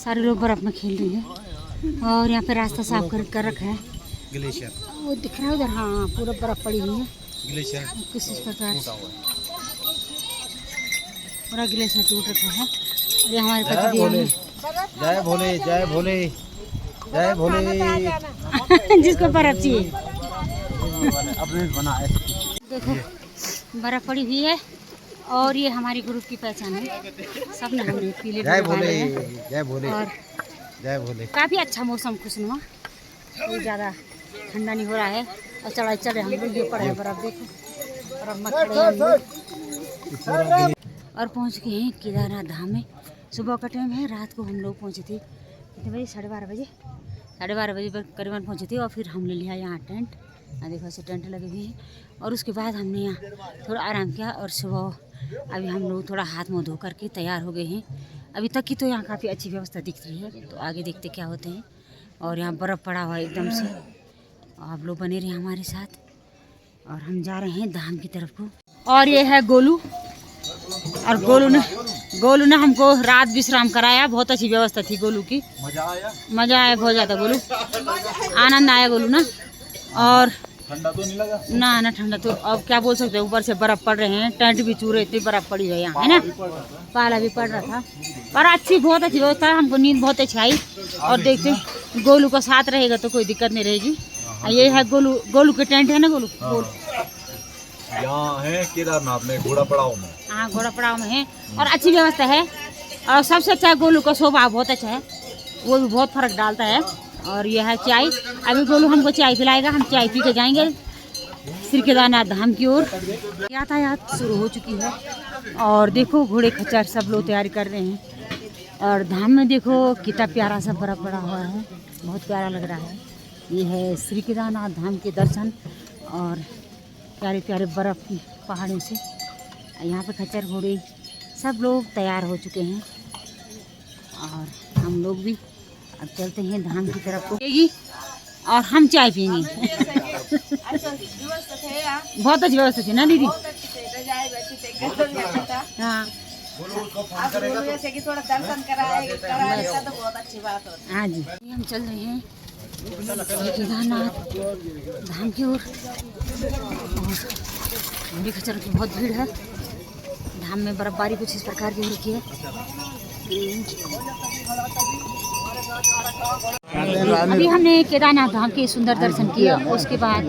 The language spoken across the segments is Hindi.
सारे लोग बर्फ में खेल रहे हैं और यहाँ पे रास्ता साफ कर रखा है। ग्लेशियर वो दिख रहा है उधर, हाँ पूरा बर्फ पड़ी हुई है। ग्लेशियर किस प्रकार से पूरा ग्लेशियर टूट रखा है। और ये हमारे पति भी हैं। जय भोले जय भोले जय भोले। जिसको बर्फ चाहिए अपने बनाए। देखो बर्फ पड़ी हुई है और ये हमारी ग्रुप की पहचान है। सब ने हमने पीले जय भोले जय भोले और जय भोले। काफ़ी अच्छा मौसम खुशनुमा, कोई ज़्यादा ठंडा नहीं हो रहा है और चढ़ाई चढ़े हम लोग। ये पड़े हैं बर्फ, देखो बर्फ में खड़े हैं हम लोग। और पहुंच गए हैं केदारनाथ धाम में। सुबह का टाइम है, रात को हम लोग पहुंचे थे कितने बजे, 12:30 बजे, 12:30 बजे पर करीबन पहुंचे थे। और फिर हमने लिया यहाँ टेंट, यहाँ देखो ऐसे टेंट लगे हुए हैं। और उसके बाद हमने यहाँ थोड़ा आराम किया और सुबह अभी हम लोग थोड़ा हाथ मुँह धो करके तैयार हो गए हैं। अभी तक की तो यहाँ काफ़ी अच्छी व्यवस्था दिख रही है, तो आगे देखते क्या होते हैं। और यहाँ बर्फ़ पड़ा हुआ है एकदम से। आप लोग बने रहे हमारे साथ और हम जा रहे हैं धाम की तरफ को। और ये है गोलू, और गोलू ने हमको रात विश्राम कराया। बहुत अच्छी व्यवस्था थी गोलू की, मज़ा आया बहुत ज़्यादा। गोलू आनंद आया गोलू ना। और ठंडा तो नहीं लगा ना ठंडा तो अब क्या बोल सकते हैं, ऊपर से बर्फ़ पड़ रहे हैं, टेंट भी चूर रहे थे, बर्फ़ पड़ी है यहाँ, है ना। पाला भी पड़ रहा था पर बहुत अच्छी व्यवस्था है। हमको नींद बहुत अच्छी आई। और देखते गोलू का साथ रहेगा तो कोई दिक्कत नहीं रहेगी। ये है गोलू के टेंट है ना। गोलू यहाँ है केदारनाथ में घोड़ा पड़ाव में। हाँ घोड़ा पड़ाव में है और अच्छी व्यवस्था है। और सबसे अच्छा गोलू का स्वभाव बहुत अच्छा है, वो भी बहुत फर्क डालता है। और यह है चाय, अभी गोलू हमको चाय पिलाएगा, हम चाय पी के जाएंगे श्री केदारनाथ धाम की ओर। यातायात शुरू हो चुकी है और देखो घोड़े खच्चर सब लोग तैयारी कर रहे हैं। और धाम में देखो कितना प्यारा सा बर्फ पड़ा हुआ है, बहुत प्यारा लग रहा है। ये है श्री केदारनाथ धाम के दर्शन और प्यारे प्यारे बर्फ़ की पहाड़ों से। यहाँ पे खच्चर घोड़े सब लोग तैयार हो चुके हैं और हम लोग भी अब चलते हैं धाम की तरफ को। और हम चाय पियेंगे। बहुत अच्छी व्यवस्था थी ना दीदी। हाँ हाँ जी, हम चल रहे हैं केदारनाथ धाम की ओर। और खच्चर की बहुत भीड़ है। धाम में बर्फबारी कुछ इस प्रकार की हो रखी है। अभी हमने केदारनाथ धाम के सुंदर दर्शन किए। उसके बाद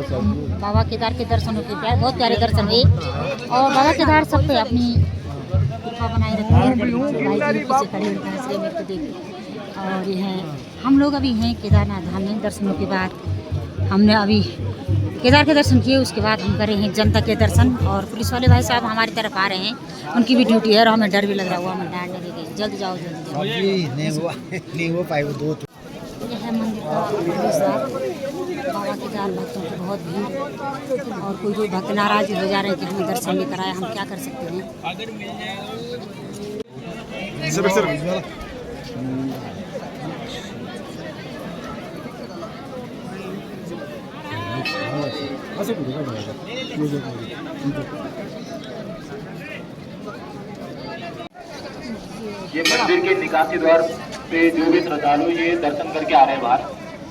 बाबा केदार के दर्शनों के बाद बहुत प्यारे दर्शन हुए। और बाबा केदार सब पे अपनी कृपा बनाए रखते हैं। भाई जी पीछे खड़े होते हैं इसलिए मेरे को देख। और ये है हम लोग अभी हैं केदारनाथ धाम में। दर्शनों के बाद हमने अभी केदार के दर्शन किए, उसके बाद हम कर रहे हैं जनता के दर्शन। और पुलिस वाले भाई साहब हमारी तरफ आ रहे हैं, उनकी भी ड्यूटी है और हमें डर भी लग रहा हुआ। हमें डांट नहीं गई, जल्दी जाओ जल्दी जाओ। नहीं हो पाए वो दो। यह है मंदिर का प्रवेशद्वार। बाबा केदार भक्तों की बहुत भीड़ और कोई भक्त नाराज हो जा रहे हैं कि हमें दर्शन नहीं कराया। हम क्या कर सकते हैं। ये मंदिर के निकासी द्वार पे जो भी श्रद्धालु ये दर्शन करके आ रहे हैं बाहर,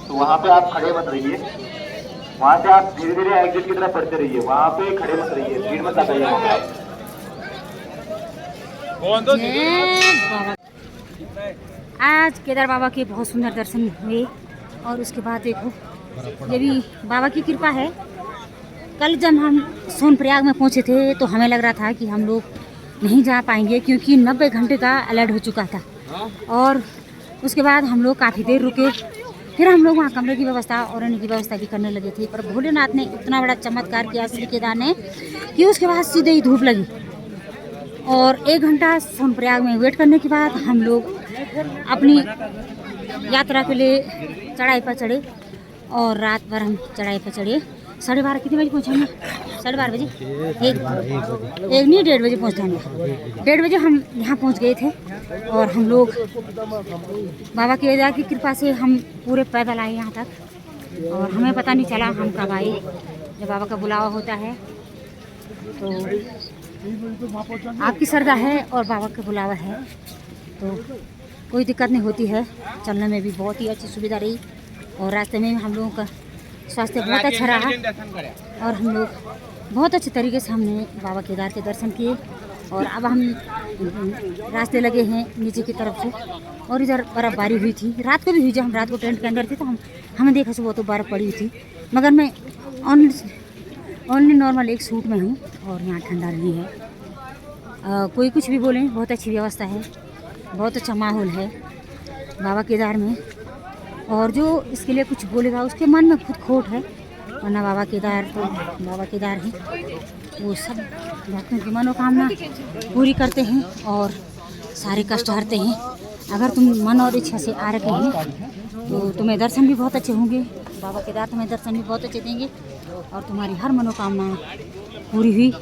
तो वहाँ पे आप खड़े मत रहिए। वहाँ से आप धीरे धीरे एग्जिट की तरफ बढ़ते रहिए, वहाँ पे खड़े मत रहिए, भीड़ मत लगाइए। आज केदार बाबा के बहुत सुंदर दर्शन हुए। और उसके बाद देखो ये भी बाबा की कृपा है। कल जब हम सोनप्रयाग में पहुँचे थे तो हमें लग रहा था कि हम लोग नहीं जा पाएंगे, क्योंकि 90 घंटे का अलर्ट हो चुका था। और उसके बाद हम लोग काफ़ी देर रुके, फिर हम लोग वहाँ कमरे की व्यवस्था और रहने की व्यवस्था भी करने लगे थे। पर भोलेनाथ ने इतना बड़ा चमत्कार किया श्री केदार ने कि उसके बाद सीधे ही धूप लगी। और 1 घंटा सोनप्रयाग में वेट करने के बाद हम लोग अपनी यात्रा के लिए चढ़ाई पर चढ़े। और रात भर हम चढ़ाई पर चढ़े। 12:30 कितने बजे पहुँचे हम? 12:30 बजे, एक नहीं 1:30 बजे पहुँचे हम। 1:30 बजे हम यहाँ पहुँच गए थे। और हम लोग बाबा केदार की कृपा से हम पूरे पैदल आए यहाँ तक। और हमें पता नहीं चला हम कब आए। जब बाबा का बुलावा होता है तो आपकी श्रद्धा है और बाबा का बुलावा है तो कोई दिक्कत नहीं होती है। चलने में भी बहुत ही अच्छी सुविधा रही और रास्ते में हम लोगों का स्वास्थ्य बहुत अच्छा रहा और हम लोग बहुत अच्छे तरीके से हमने बाबा केदार के दर्शन किए। और अब हम रास्ते लगे हैं नीचे की तरफ से और इधर बर्फ़बारी हुई थी, रात को भी हुई। जब हम रात को टेंट के अंदर थे तो हमें देखा सुबह तो बर्फ़ पड़ी हुई थी, मगर मैं ओनली नॉर्मल एक सूट में हूँ और यहाँ ठंडा नहीं है। कोई कुछ भी बोलें, बहुत अच्छी व्यवस्था है, बहुत अच्छा माहौल है बाबा केदार में। और जो इसके लिए कुछ बोलेगा उसके मन में खुद खोट है, वरना बाबा केदार तो बाबा केदार हैं, वो सब भक्तों की मनोकामना पूरी करते हैं और सारे कष्ट हरते हैं। अगर तुम मन और इच्छा से आ रखे हैं तो तुम्हें दर्शन भी बहुत अच्छे होंगे, बाबा केदार तुम्हें दर्शन भी बहुत अच्छे देंगे और तुम्हारी हर मनोकामना पूरी हुई।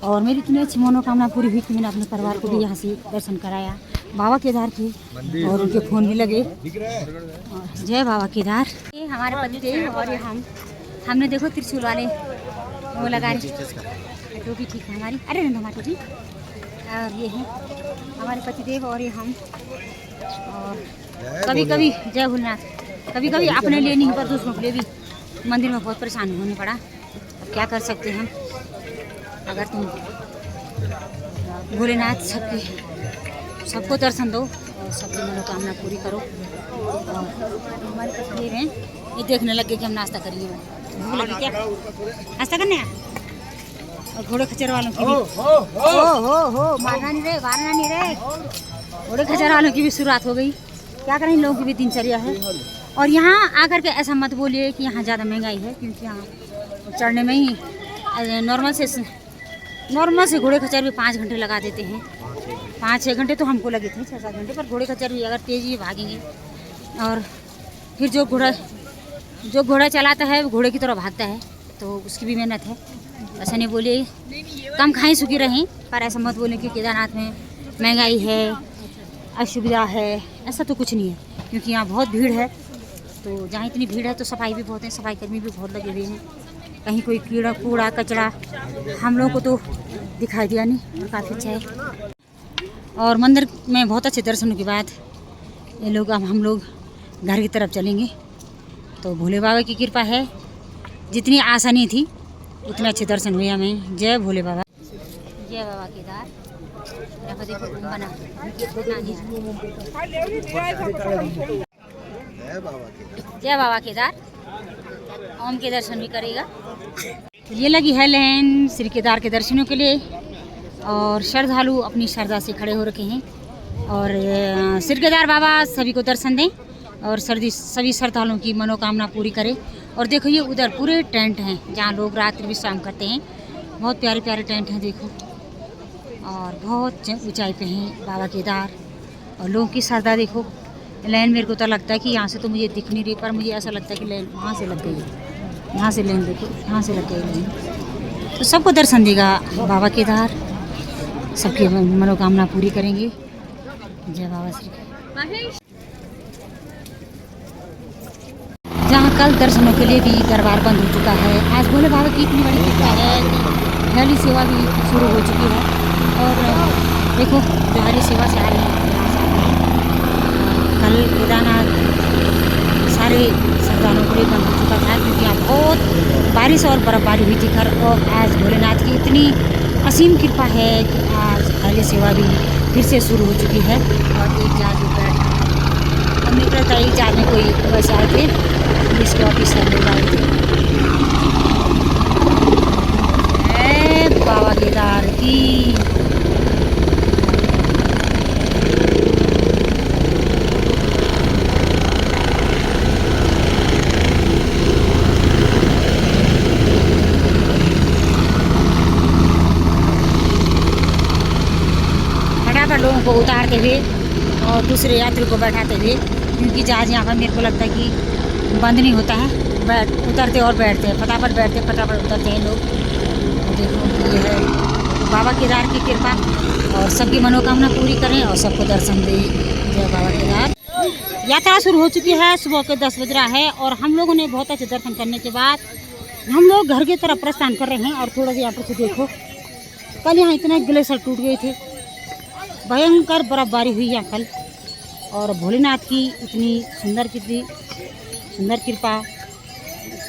और मेरी इतनी अच्छी मनोकामना पूरी हुई कि मैंने अपने परिवार को भी यहाँ से दर्शन कराया बाबा केदार के और उनके फ़ोन भी लगे। जय बाबा केदार। ये हमारे पतिदेव और ये हमने देखो त्रिशूल वाले वो लगा रहे, टोपी ठीक है हमारी, अरे हमारी टोपी। और ये है हमारे पतिदेव और ये हम। और कभी कभी जय भोलेनाथ, कभी कभी अपने लिए नहीं पर दूसरों के लिए भी मंदिर में बहुत परेशान होने पड़ा। अब क्या कर सकते हैं हम। अगर तुम भोलेनाथ सबको दर्शन दो और सबकी मनोकामना पूरी करो। और हमारे तस्वीर हैं ये देखने लगे कि हम नाश्ता करेंगे, भूख लगी क्या नाश्ता करने हैं। और घोड़े खच्चर वालों की भी हो मारना नहीं रहे घोड़े खच्चर वालों की भी शुरुआत हो गई। क्या करें, इन लोगों की भी दिनचर्या है। और यहाँ आकर के ऐसा मत बोलिए कि यहाँ ज़्यादा महंगाई है, क्योंकि यहाँ चढ़ने में ही नॉर्मल से घोड़े खच्चर भी 5 घंटे लगा देते हैं। 5-6 घंटे तो हमको लगे थे, 6-7 घंटे, पर घोड़े खच्चर भी अगर तेज़ी भागेंगे और फिर जो घोड़ा चलाता है वो घोड़े की तरह भागता है, तो उसकी भी मेहनत है। ऐसा नहीं बोलिए कम खाएं सुखी रहें, पर ऐसा मत बोलें कि केदारनाथ में महंगाई है, असुविधा है, ऐसा तो कुछ नहीं है। क्योंकि यहाँ बहुत भीड़ है, तो जहाँ इतनी भीड़ है तो सफाई भी बहुत है, सफाई कर्मी भी बहुत लगे हुए हैं। कहीं कोई कीड़ा कूड़ा कचरा हम लोगों को तो दिखाई दिया नहीं, और काफ़ी अच्छा है। और मंदिर में बहुत अच्छे दर्शनों के बाद ये लोग अब हम लोग घर की तरफ चलेंगे। तो भोले बाबा की कृपा है, जितनी आसानी थी उतने अच्छे दर्शन हुए हमें। जय भोले बाबा। जय बाबा केदार। बना जय बाबा केदार। ओम के दर्शन भी करेगा। ये लगी है लाइन श्री केदार के दर्शनों के लिए और श्रद्धालु अपनी श्रद्धा से खड़े हो रखे हैं। और श्री केदार बाबा सभी को दर्शन दें और सभी श्रद्धालुओं की मनोकामना पूरी करें। और देखो ये उधर पूरे टेंट हैं जहाँ लोग रात्रि विश्राम करते हैं। बहुत प्यारे प्यारे टेंट हैं देखो, और बहुत ऊंचाई पे हैं बाबा केदार। और लोगों की श्रद्धा देखो। लाइन मेरे को तो लगता है कि यहाँ से तो मुझे दिख नहीं रही, पर मुझे ऐसा लगता है कि लाइन वहाँ से लग गई है। यहाँ से लाइन देखो, यहाँ से लग गई लाइन। तो सबको दर्शन देगा बाबा केदार, सबकी मनोकामना पूरी करेंगे। जय बाबा श्री। जहाँ कल दर्शनों के लिए भी दरबार बंद हो चुका है, आज भोले बाबा की इतनी बड़ी कृपा है कि हरी सेवा भी शुरू हो चुकी है। और देखो जो हरी सेवा से आ रही है, कल केदारनाथ सारे श्रद्धालुओं के लिए बंद हो चुका था, क्योंकि यहाँ बहुत बारिश और बर्फबारी हुई थी कल। और आज भोलेनाथ की इतनी असीम कृपा है कि आज हरी सेवा भी फिर से शुरू हो चुकी है। और एक जहाज बैठ हमने कहता एक जहाज में कोई वैसे आए थे, पुलिस के ऑफिसर लोग आए थे। बाबा केदार की लोगों को उतारते हुए और दूसरे यात्री को बैठाते हुए, क्योंकि जहाज यहाँ पर मेरे को लगता है कि बंद नहीं होता है, उतरते और बैठते हैं, फटाफट बैठते फटाफट उतरते हैं लोग। देखो ये है बाबा केदार की कृपा, और सबकी मनोकामना पूरी करें और सबको दर्शन दें। जय बाबा केदार। यात्रा शुरू हो चुकी है, सुबह के 10 बज रहा है और हम लोगों ने बहुत अच्छे दर्शन करने के बाद हम लोग घर की तरफ प्रस्थान कर रहे हैं। और थोड़ा सा यहाँ पर से देखो, कल यहाँ इतने ग्लेशियर टूट गए थे, भयंकर बर्फबारी हुई है कल। और भोलेनाथ की इतनी सुंदर कृपा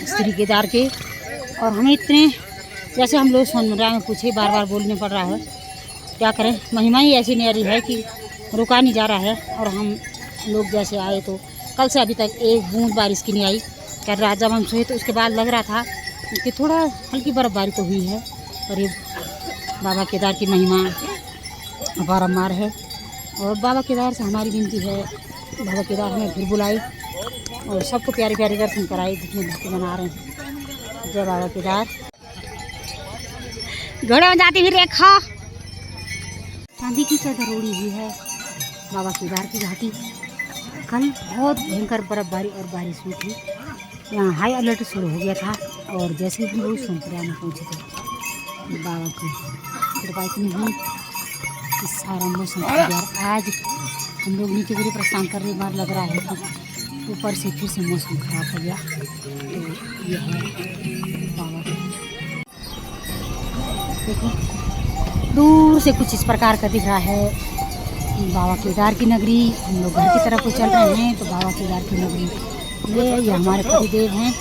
श्री केदार के। और हमें इतने जैसे हम लोग सोनपुरिया में पूछे, बार बार बोलने पड़ रहा है, क्या करें, महिमा ही ऐसी न्यारी है कि रुका नहीं जा रहा है। और हम लोग जैसे आए तो कल से अभी तक एक बूंद बारिश की नहीं आई। कल रात जब हम सोए तो उसके बाद लग रहा था कि थोड़ा हल्की बर्फबारी तो हुई है। और ये बाबा केदार की महिमा अपारंपार है। और बाबा केदार से हमारी विनती है, बाबा केदार हमें फिर बुलाए और सबको प्यारे प्यारे दर्शन कराए जितने भक्ति बना रहे हैं। जय बाबा केदार। घोड़े में जाती हुई रेखा चांदी की चादर ओढ़ी हुई है बाबा केदार की घाटी। कल बहुत भयंकर बर्फबारी और बारिश हुई थी, यहाँ हाई अलर्ट शुरू हो गया था। और जैसे ही हम लोग सोनपुरिया में पहुँचे थे, बाबा की कृपा इतनी हुई कि सारा मौसम यार, आज हम लोग नीचे गिरे प्रस्थान करने के बाद लग रहा है कि ऊपर से फिर से मौसम खराब हो गया। तो यह है बाबा, देखो दूर से कुछ इस प्रकार का दिख रहा है बाबा केदार की नगरी। हम लोग घर की तरफ को चल रहे हैं तो बाबा केदार की नगरी ये हमारे पतिदेव हैं।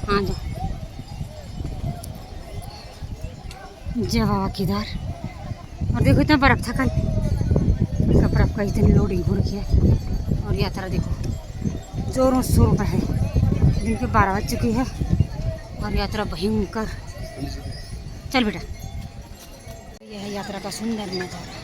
हाँ जो जय बाबा केदार। और देखो इतना बर्फ था कल, बर्फ का इतनी लोडिंग हो रखी है। और यात्रा देखो जोरों शोरों पर है, दिन के 12 बज चुकी है और यात्रा भयंकर। चल बेटा, यह है यात्रा का सुंदर नजारा।